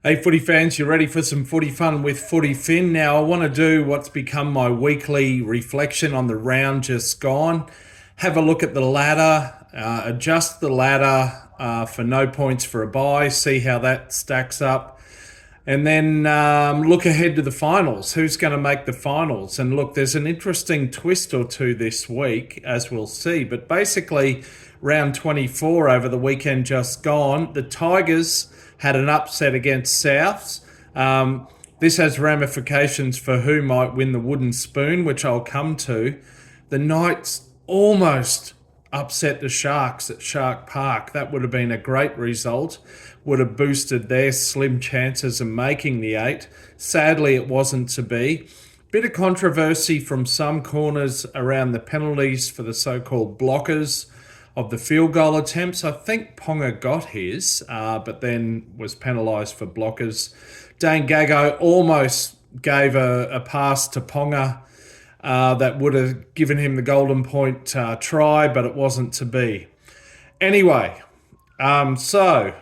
Hey footy fans, you ready for some footy fun with Footy Fin? Now I want to do what's become my weekly reflection on the round just gone. Have a look at the ladder, adjust the ladder for no points for a bye, see how that stacks up. And then look ahead to the finals. Who's going to make the finals? And look, there's an interesting twist or two this week, as we'll see. But basically, round 24 over the weekend just gone, the Tigers had an upset against Souths. This has ramifications for who might win the wooden spoon, which I'll come to. The Knights almost upset the Sharks at Shark Park. That would have been a great result, would have boosted their slim chances of making the eight. Sadly, it wasn't to be. Bit of controversy from some corners around the penalties for the so-called blockers of the field goal attempts. I think Ponga got his, but then was penalised for blockers. Dane Gago almost gave a pass to Ponga that would have given him the golden point try, but it wasn't to be. Anyway, so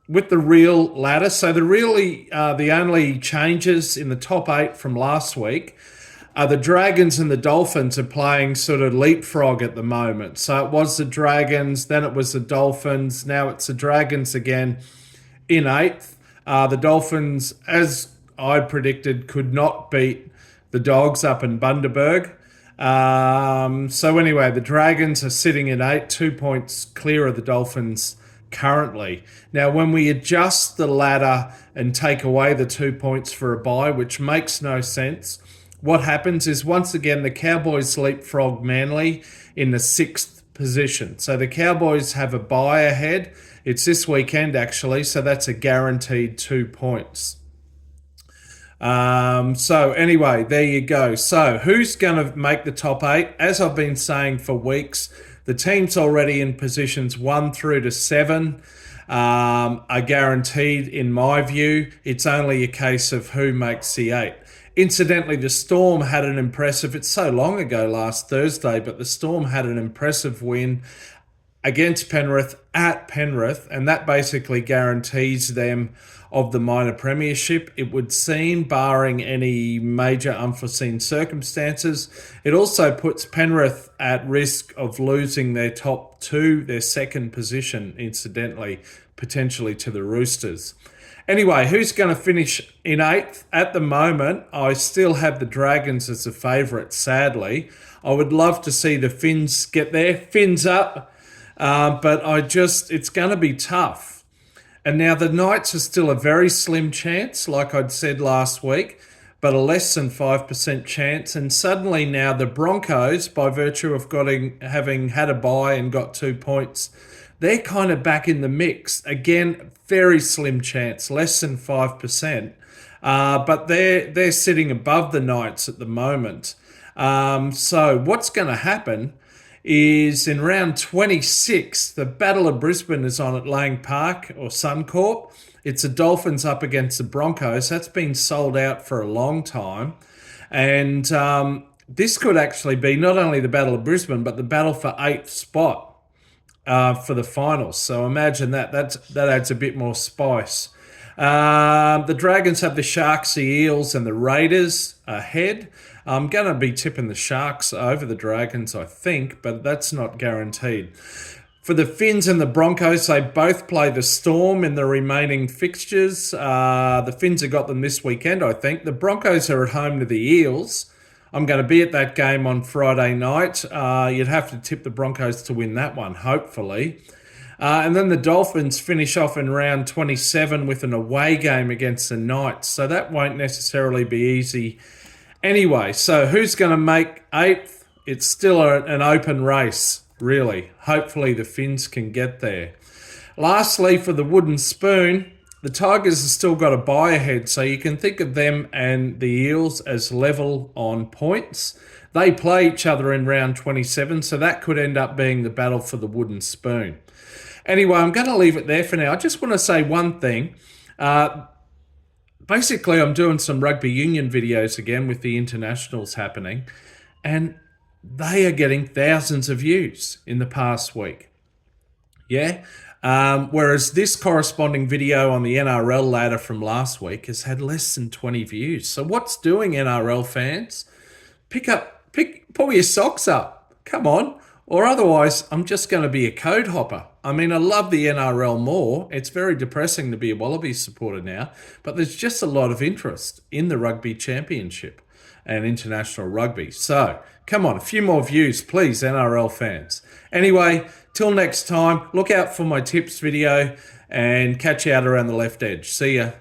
with the real ladder, so the only changes in the top eight from last week are the Dragons and the Dolphins are playing sort of leapfrog at the moment. So it was the Dragons, then it was the Dolphins, now it's the Dragons again in eighth. The Dolphins, as I predicted, could not beat the Dogs up in Bundaberg. So anyway, the Dragons are sitting in eight, 2 points clear of the Dolphins currently. Now, when we adjust the ladder and take away the 2 points for a bye, which makes no sense, what happens is once again the Cowboys leapfrog Manly in the sixth position. So the Cowboys have a bye ahead. It's this weekend actually, so that's a guaranteed 2 points. So anyway, there you go. So who's going to make the top eight? As I've been saying for weeks, the teams already in positions 1 through to 7 are guaranteed in my view. It's only a case of who makes the eight. Incidentally, the Storm had an impressive, it's so long ago last Thursday, but the Storm had an impressive win against Penrith at Penrith, and that basically guarantees them of the minor premiership, it would seem, barring any major unforeseen circumstances. It also puts Penrith at risk of losing their top two, their second position, incidentally, potentially to the Roosters. Anyway, who's going to finish in eighth? At the moment, I still have the Dragons as a favourite, sadly. I would love to see the Finns get there. Fins up. But it's going to be tough. And now the Knights are still a very slim chance, like I'd said last week, but a less than 5% chance. And suddenly now the Broncos, by virtue of having had a bye and got 2 points, they're kind of back in the mix. Again, very slim chance, less than 5%. But they're sitting above the Knights at the moment. So what's going to happen is in round 26, the Battle of Brisbane is on at Lang Park or Suncorp. It's the Dolphins up against the Broncos. That's been sold out for a long time. And this could actually be not only the Battle of Brisbane, but the battle for 8th spot for the finals. So imagine that. That adds a bit more spice. The Dragons have the Sharks, the Eels, and the Raiders ahead. I'm going to be tipping the Sharks over the Dragons, I think, but that's not guaranteed. For the Finns and the Broncos, they both play the Storm in the remaining fixtures. The Finns have got them this weekend, I think. The Broncos are at home to the Eels. I'm going to be at that game on Friday night. You'd have to tip the Broncos to win that one, hopefully. And then the Dolphins finish off in round 27 with an away game against the Knights. So that won't necessarily be easy. Anyway, so who's going to make 8th? It's still an open race, really. Hopefully the Finns can get there. Lastly, for the wooden spoon, the Tigers have still got a bye ahead, so you can think of them and the Eels as level on points. They play each other in round 27, so that could end up being the battle for the wooden spoon. Anyway, I'm going to leave it there for now. I just want to say one thing. Basically, I'm doing some rugby union videos again with the internationals happening, and they are getting thousands of views in the past week. Yeah. Whereas this corresponding video on the NRL ladder from last week has had less than 20 views. So what's doing, NRL fans? Pull your socks up. Come on. Or otherwise, I'm just going to be a code hopper. I mean, I love the NRL more. It's very depressing to be a Wallabies supporter now, but there's just a lot of interest in the Rugby Championship and international rugby. So, come on, a few more views, please, NRL fans. Anyway, till next time, look out for my tips video and catch you out around the left edge. See ya.